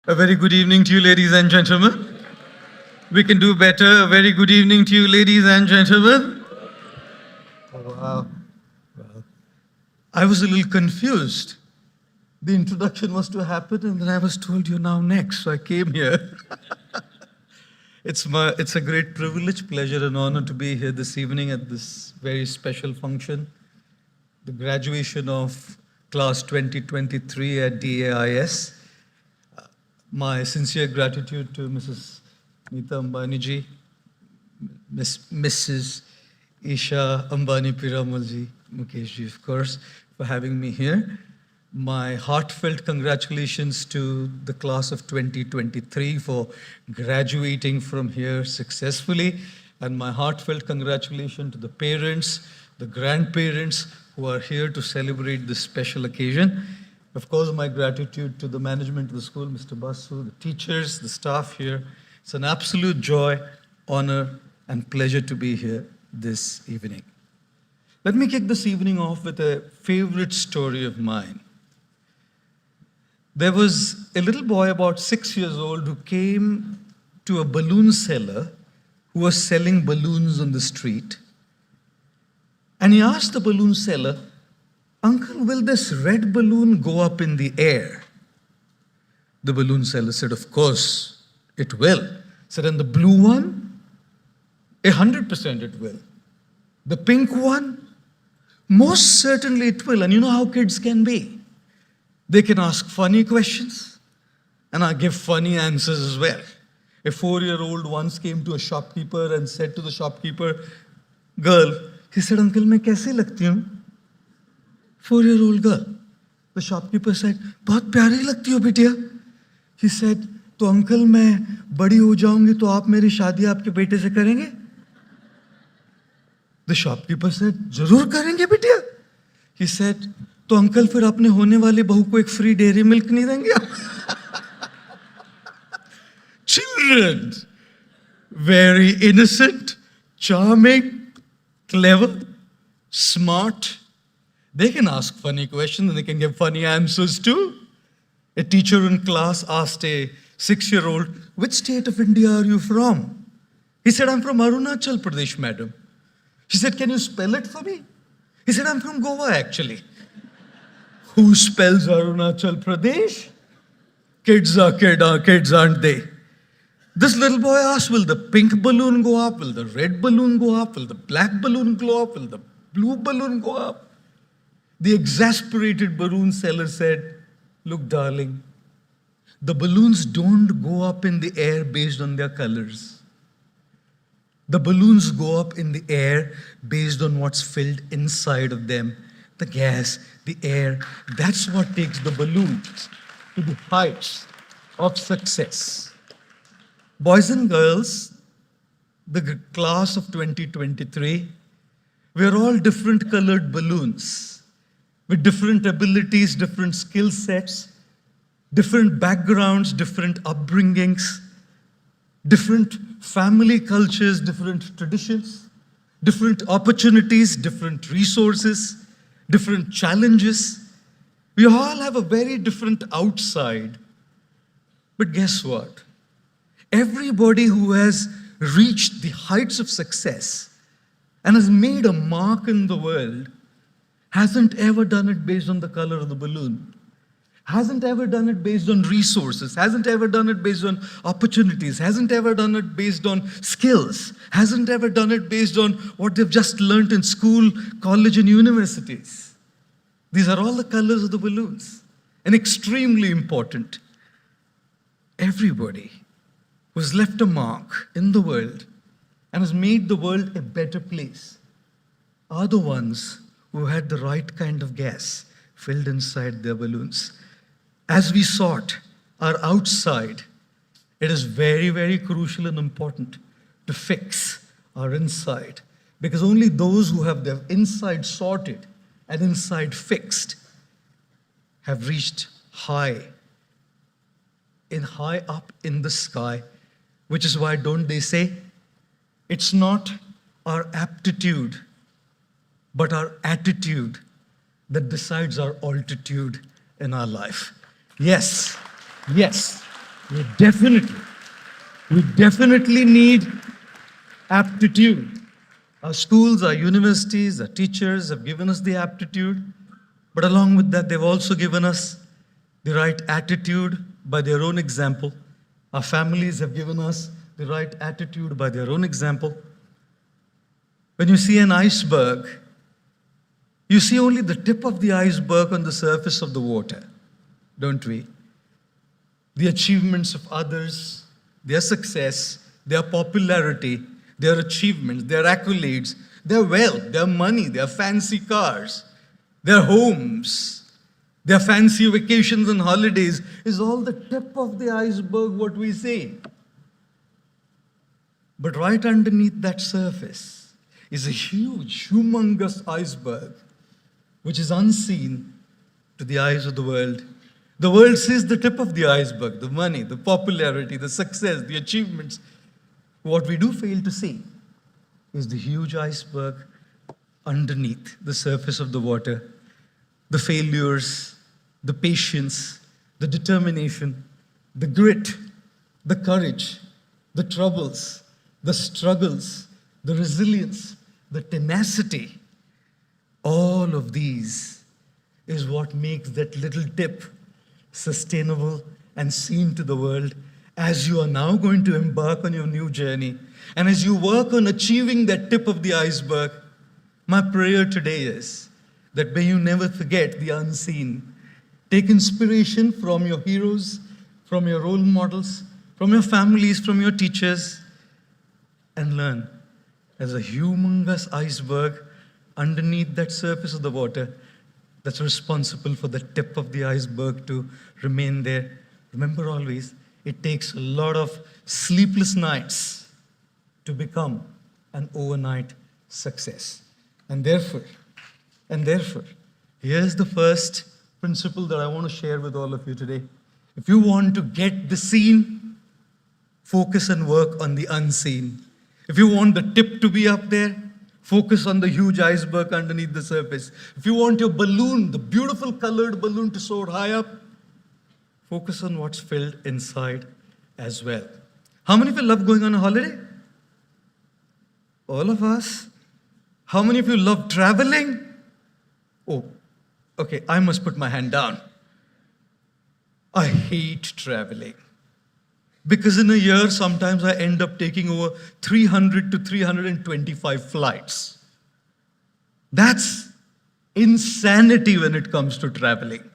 A very good evening to you, ladies and gentlemen. We can do better. A very good evening to you, ladies and gentlemen. Oh, wow. Well, I was a little confused. The introduction was to happen, and then I was told you're now next, so I came here. It's a great privilege, pleasure, and honor to be here this evening at this very special function, the graduation of class 2023 at DAIS. My sincere gratitude to Mrs. Neeta Ambani ji, Mrs. Isha Ambani Piramal ji, Mukesh ji, of course, for having me here. My heartfelt congratulations to the class of 2023 for graduating from here successfully, and my heartfelt congratulations to the parents, the grandparents who are here to celebrate this special occasion. Of course, my gratitude to the management of the school, Mr. Basu, the teachers, the staff here. It's an absolute joy, honor, and pleasure to be here this evening. Let me kick this evening off with a favorite story of mine. There was a little boy about 6 years old who came to a balloon seller who was selling balloons on the street. And he asked the balloon seller, "Uncle, will this red balloon go up in the air?" The balloon seller said, "Of course, it will." Said, "And the blue one?" 100% it will. "The pink one?" "Most certainly it will." And you know how kids can be. They can ask funny questions, and I give funny answers as well. A 4-year-old once came to a shopkeeper and said to the shopkeeper, "Girl," he said, "Uncle, मैं कैसी लगती हूँ?" 4-year-old girl. The shopkeeper said, "बहुत प्यारी लगती हो बिटिया." He said, "तो अंकल मैं बड़ी हो जाऊंगी तो आप मेरी शादी आपके बेटे से करेंगे?" The shopkeeper said, "जरूर करेंगे बिटिया." He said, "तो अंकल फिर अपने होने वाली बहू को एक फ्री डेयरी मिल्क नहीं देंगे?" Children, very innocent, charming, clever, smart. They can ask funny questions and they can give funny answers too. A teacher in class asked a 6-year-old, "Which state of India are you from?" He said, "I'm from Arunachal Pradesh, madam." She said, "Can you spell it for me?" He said, "I'm from Goa, actually." Who spells Arunachal Pradesh? Kids are kids, aren't they? This little boy asked, "Will the pink balloon go up? Will the red balloon go up? Will the black balloon go up? Will the blue balloon go up?" The exasperated balloon seller said, "Look, darling, the balloons don't go up in the air based on their colors. The balloons go up in the air based on what's filled inside of them, the gas, the air. That's what takes the balloons to the heights of success." Boys and girls, the class of 2023, we're all different colored balloons with different abilities, different skill sets, different backgrounds, different upbringings, different family cultures, different traditions, different opportunities, different resources, different challenges. We all have a very different outside. But guess what? Everybody who has reached the heights of success and has made a mark in the world hasn't ever done it based on the color of the balloon, hasn't ever done it based on resources, hasn't ever done it based on opportunities, hasn't ever done it based on skills, hasn't ever done it based on what they've just learned in school, college, and universities. These are all the colors of the balloons, and extremely important. Everybody who's left a mark in the world and has made the world a better place are the ones who had the right kind of gas filled inside their balloons. As we sort our outside, it is very, very crucial and important to fix our inside, because only those who have their inside sorted and inside fixed have reached high up in the sky, which is why, don't they say, it's not our aptitude, but our attitude that decides our altitude in our life. Yes, yes. We definitely, we definitely need aptitude. Our schools, our universities, our teachers have given us the aptitude, but along with that, they've also given us the right attitude by their own example. Our families have given us the right attitude by their own example. When you see an iceberg, you see only the tip of the iceberg on the surface of the water, don't we? The achievements of others, their success, their popularity, their achievements, their accolades, their wealth, their money, their fancy cars, their homes, their fancy vacations and holidays is all the tip of the iceberg, what we say. But right underneath that surface is a huge, humongous iceberg, which is unseen to the eyes of the world. The world sees the tip of the iceberg, the money, the popularity, the success, the achievements. What we do fail to see is the huge iceberg underneath the surface of the water, the failures, the patience, the determination, the grit, the courage, the troubles, the struggles, the resilience, the tenacity. All of these is what makes that little tip sustainable and seen to the world as you are now going to embark on your new journey. And as you work on achieving that tip of the iceberg, my prayer today is that may you never forget the unseen. Take inspiration from your heroes, from your role models, from your families, from your teachers, and learn. As a humongous iceberg underneath that surface of the water that's responsible for the tip of the iceberg to remain there. Remember always, it takes a lot of sleepless nights to become an overnight success. And therefore, here's the first principle that I want to share with all of you today. If you want to get the seen, focus and work on the unseen. If you want the tip to be up there, focus on the huge iceberg underneath the surface. If you want your balloon, the beautiful colored balloon, to soar high up, focus on what's filled inside as well. How many of you love going on a holiday? All of us. How many of you love traveling? Oh, okay, I must put my hand down. I hate traveling. Because in a year, sometimes I end up taking over 300 to 325 flights. That's insanity when it comes to traveling.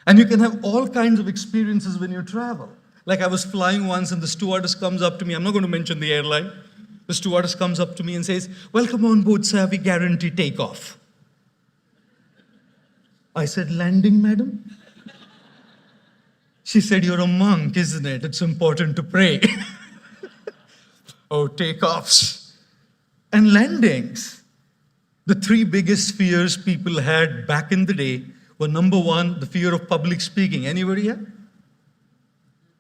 And you can have all kinds of experiences when you travel. Like I was flying once and the stewardess comes up to me. I'm not going to mention the airline. The stewardess comes up to me and says, "Welcome on board, sir. We guarantee takeoff." I said, "Landing, madam?" She said, "You're a monk, isn't it? It's important to pray." Oh, takeoffs and landings. The three biggest fears people had back in the day were, number one, the fear of public speaking. Anybody here?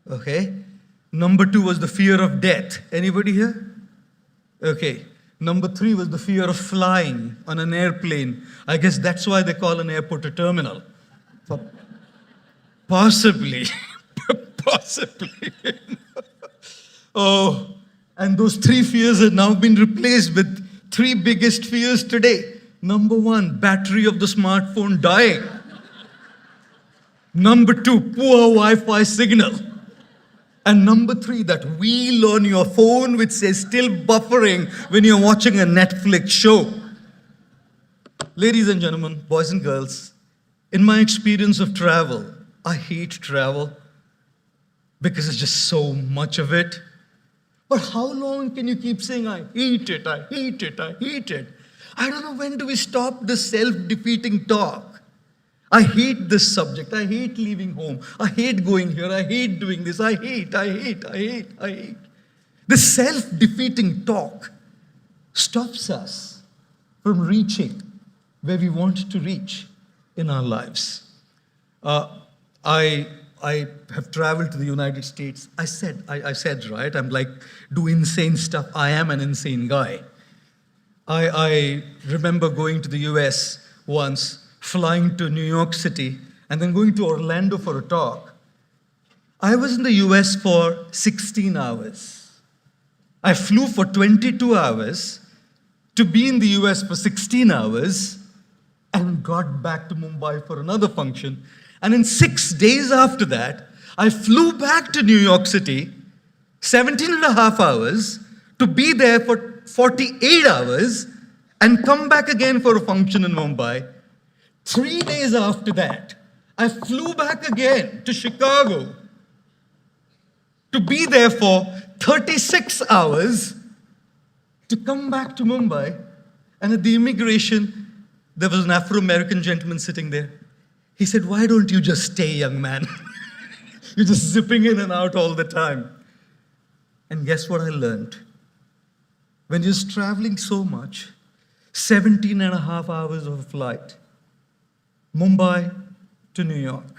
Okay. Number two was the fear of death. Anybody here? Okay. Number three was the fear of flying on an airplane. I guess that's why they call an airport a terminal. Possibly. Possibly. Oh, and those three fears have now been replaced with three biggest fears today. Number one, battery of the smartphone dying. Number two, poor Wi-Fi signal. And number three, that wheel on your phone which says still buffering when you're watching a Netflix show. Ladies and gentlemen, boys and girls, in my experience of travel, I hate travel because it's just so much of it. But how long can you keep saying, "I hate it, I hate it, I hate it"? I don't know, when do we stop this self-defeating talk? I hate this subject, I hate leaving home, I hate going here, I hate doing this, I hate. This self-defeating talk stops us from reaching where we want to reach in our lives. I have traveled to the United States. I said, right, I'm like, do insane stuff. I am an insane guy. I remember going to the US once, flying to New York City, and then going to Orlando for a talk. I was in the US for 16 hours. I flew for 22 hours to be in the US for 16 hours and got back to Mumbai for another function. And in 6 days after that, I flew back to New York City, 17 and a half hours, to be there for 48 hours and come back again for a function in Mumbai. 3 days after that, I flew back again to Chicago to be there for 36 hours to come back to Mumbai. And at the immigration, there was an Afro-American gentleman sitting there. He said, "Why don't you just stay, young man? You're just zipping in and out all the time." And guess what I learned? When you're traveling so much, 17 and a half hours of a flight, Mumbai to New York.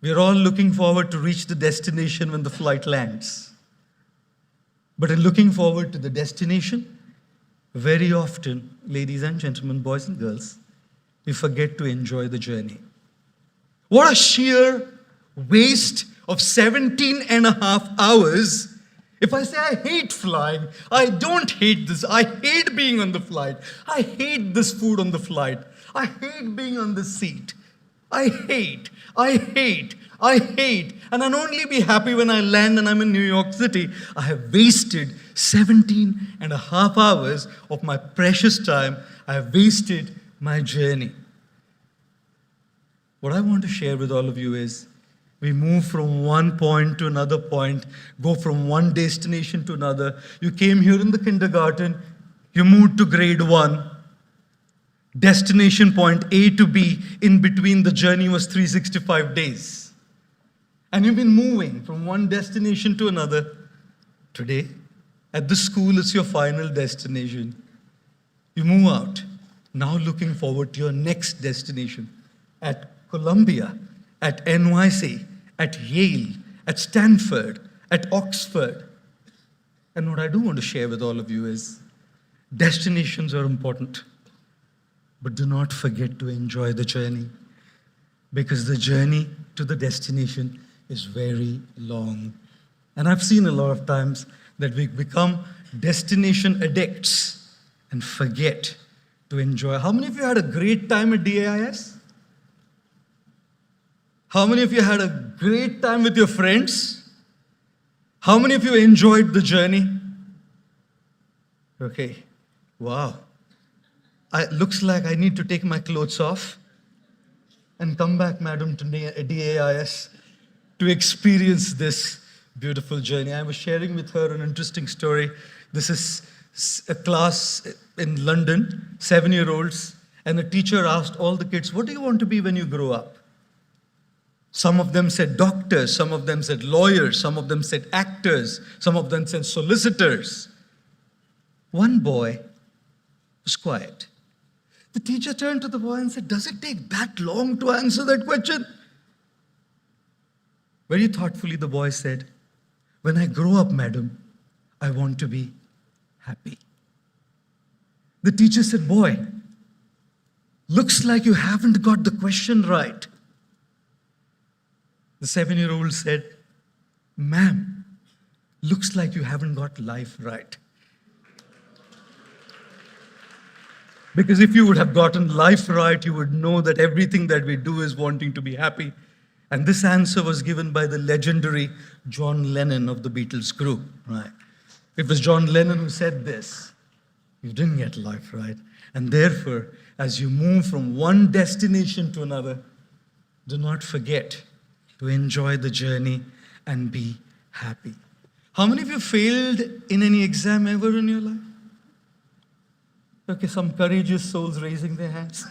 We're all looking forward to reach the destination when the flight lands. But in looking forward to the destination, very often, ladies and gentlemen, boys and girls, we forget to enjoy the journey. What a sheer waste of 17 and a half hours. If I say I hate flying, I don't hate this. I hate being on the flight. I hate this food on the flight. I hate being on this seat. I hate. And I'll only be happy when I land and I'm in New York City. I have wasted 17 and a half hours of my precious time. I have wasted my journey. What I want to share with all of you is, we move from one point to another point, go from one destination to another. You came here in the kindergarten, you moved to grade 1. Destination point A to B, in between the journey was 365 days. And you've been moving from one destination to another. Today, at the school, it's your final destination. You move out, now looking forward to your next destination. At Columbia, at NYC, at Yale, at Stanford, at Oxford. And what I do want to share with all of you is, destinations are important, but do not forget to enjoy the journey, because the journey to the destination is very long. And I've seen a lot of times that we become destination addicts and forget to enjoy. How many of you had a great time at DAIS? How many of you had a great time with your friends? How many of you enjoyed the journey? Okay, wow. Looks like I need to take my clothes off and come back, madam, to DAIS to experience this beautiful journey. I was sharing with her an interesting story. This is a class in London, 7-year-olds, and a teacher asked all the kids, "What do you want to be when you grow up?" Some of them said doctors, some of them said lawyers, some of them said actors, some of them said solicitors. One boy was quiet. The teacher turned to the boy and said, "Does it take that long to answer that question?" Very thoughtfully, the boy said, "When I grow up, madam, I want to be happy." The teacher said, "Boy, looks like you haven't got the question right." The 7-year-old said, "Ma'am, looks like you haven't got life right." Because if you would have gotten life right, you would know that everything that we do is wanting to be happy. And this answer was given by the legendary John Lennon of the Beatles group. Right? It was John Lennon who said this: "You didn't get life right. And therefore, as you move from one destination to another, do not forget to enjoy the journey and be happy." How many of you failed in any exam ever in your life? Okay, some courageous souls raising their hands.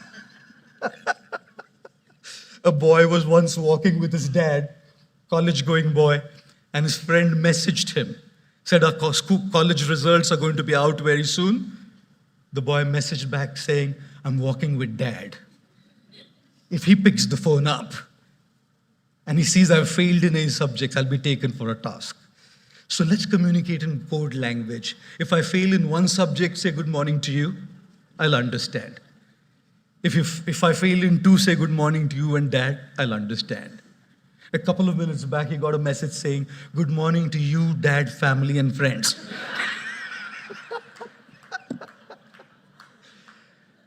A boy was once walking with his dad, college-going boy, and his friend messaged him, said, "Our college results are going to be out very soon." The boy messaged back saying, "I'm walking with dad. If he picks the phone up and he sees I've failed in any subjects, I'll be taken for a task." So let's communicate in code language. If I fail in one subject, say good morning to you, I'll understand. If I fail in two, say good morning to you and dad, I'll understand. A couple of minutes back, he got a message saying, "Good morning to you, dad, family, and friends."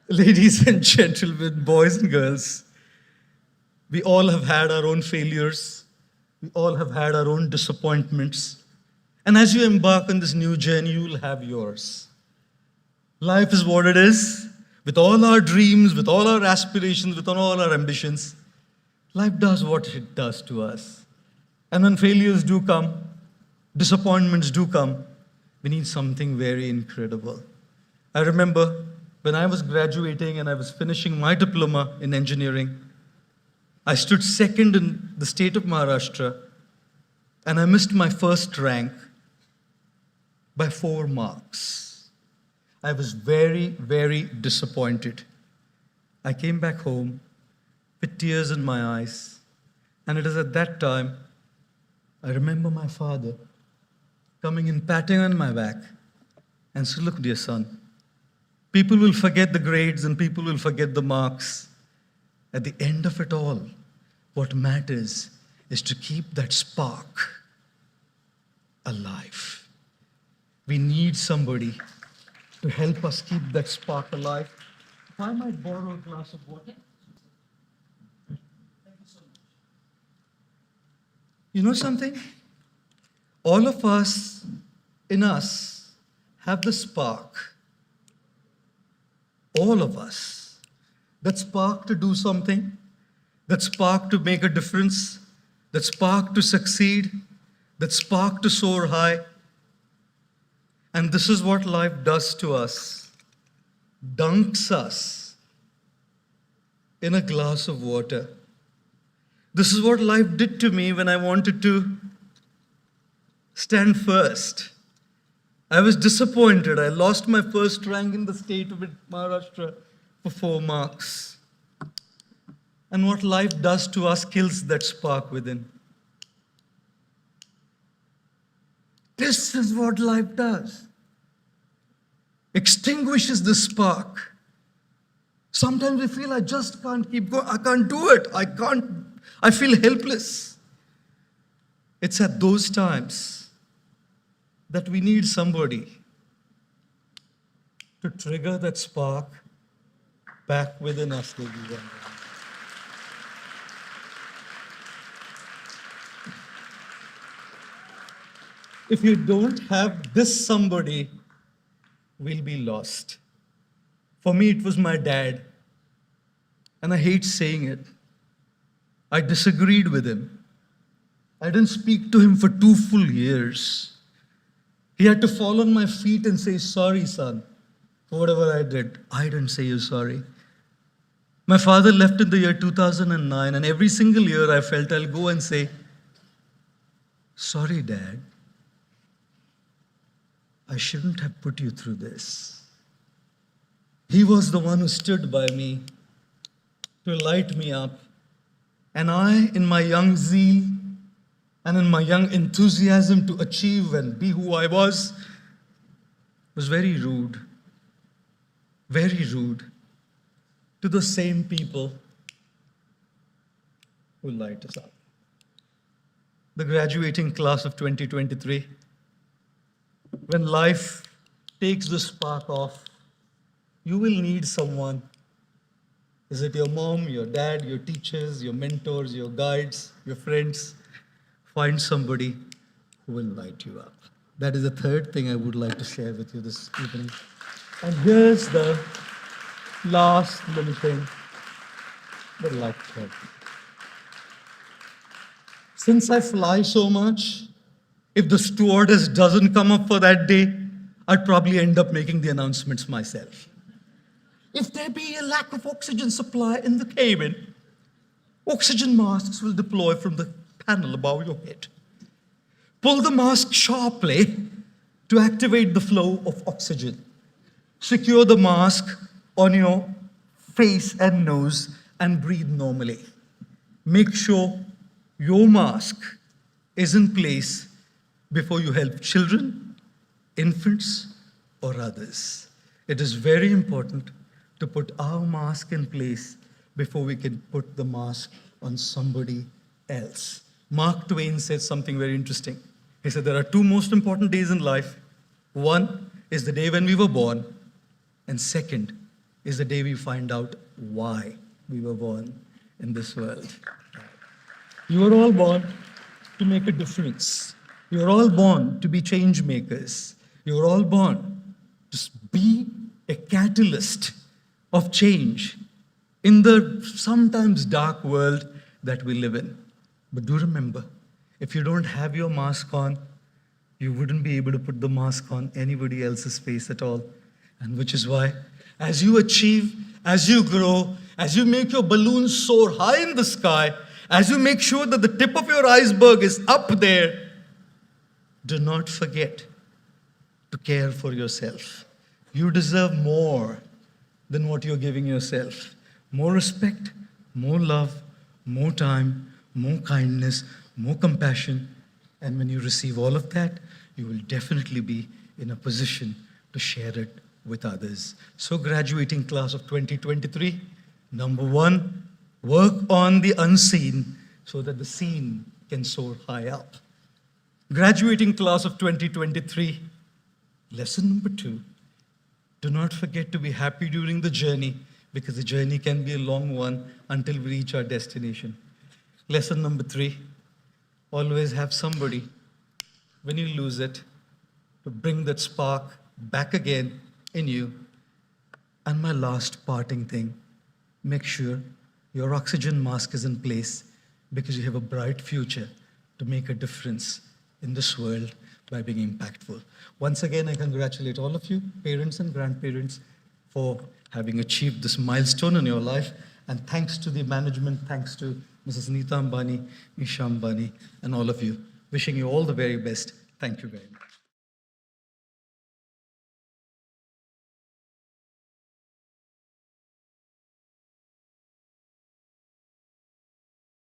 Ladies and gentlemen, boys and girls, we all have had our own failures. We all have had our own disappointments. And as you embark on this new journey, you will have yours. Life is what it is. With all our dreams, with all our aspirations, with all our ambitions, life does what it does to us. And when failures do come, disappointments do come, we need something very incredible. I remember when I was graduating and I was finishing my diploma in engineering, I stood second in the state of Maharashtra and I missed my first rank by 4 marks. I was very, very disappointed. I came back home with tears in my eyes, and it is at that time I remember my father coming and patting on my back and said, "Look, dear son, people will forget the grades and people will forget the marks. At the end of it all, what matters is to keep that spark alive. We need somebody to help us keep that spark alive." If I might borrow a glass of water. Thank you so much. You know something? All of us, in us, have the spark. All of us. That spark to do something, that spark to make a difference, that spark to succeed, that spark to soar high. And this is what life does to us. Dunks us in a glass of water. This is what life did to me when I wanted to stand first. I was disappointed. I lost my first rank in the state of Maharashtra for 4 marks. And what life does to us kills that spark within. This is what life does. Extinguishes the spark. Sometimes we feel I just can't keep going. I can't do it. I feel helpless. It's at those times that we need somebody to trigger that spark back within us, ladies and gentlemen. If you don't have this somebody, we'll be lost. For me, it was my dad. And I hate saying it. I disagreed with him. I didn't speak to him for 2 full years. He had to fall on my feet and say, "Sorry, son, for whatever I did. I didn't say you're sorry." My father left in the year 2009, and every single year I felt I'll go and say, "Sorry, Dad. I shouldn't have put you through this." He was the one who stood by me to light me up. And I, in my young zeal and in my young enthusiasm to achieve and be who I was very rude to the same people who light us up. The graduating class of 2023, when life takes the spark off, you will need someone. Is it your mom, your dad, your teachers, your mentors, your guides, your friends? Find somebody who will light you up. That is the third thing I would like to share with you this evening. And here's the last little thing, the light bulb. Since I fly so much, if the stewardess doesn't come up for that day, I'd probably end up making the announcements myself. If there be a lack of oxygen supply in the cabin, oxygen masks will deploy from the panel above your head. Pull the mask sharply to activate the flow of oxygen. Secure the mask on your face and nose and breathe normally. Make sure your mask is in place before you help children, infants, or others. It is very important to put our mask in place before we can put the mask on somebody else. Mark Twain said something very interesting. He said there are two most important days in life. One is the day when we were born, and second is the day we find out why we were born in this world. You are all born to make a difference. You are all born to be change makers. You are all born to be a catalyst of change in the sometimes dark world that we live in. But do remember, if you don't have your mask on, you wouldn't be able to put the mask on anybody else's face at all. And which is why, as you achieve, as you grow, as you make your balloon soar high in the sky, as you make sure that the tip of your iceberg is up there, do not forget to care for yourself. You deserve more than what you're giving yourself. More respect, more love, more time, more kindness, more compassion. And when you receive all of that, you will definitely be in a position to share it with others. So graduating class of 2023, number one, work on the unseen so that the seen can soar high up. Graduating class of 2023, lesson number two, do not forget to be happy during the journey, because the journey can be a long one until we reach our destination. Lesson number three, always have somebody, when you lose it, to bring that spark back again in you. And my last parting thing, make sure your oxygen mask is in place, because you have a bright future to make a difference in this world by being impactful. Once again, I congratulate all of you, parents and grandparents, for having achieved this milestone in your life. And thanks to the management, thanks to Mrs. Neeta Ambani, Isha Ambani, and all of you. Wishing you all the very best. Thank you very much.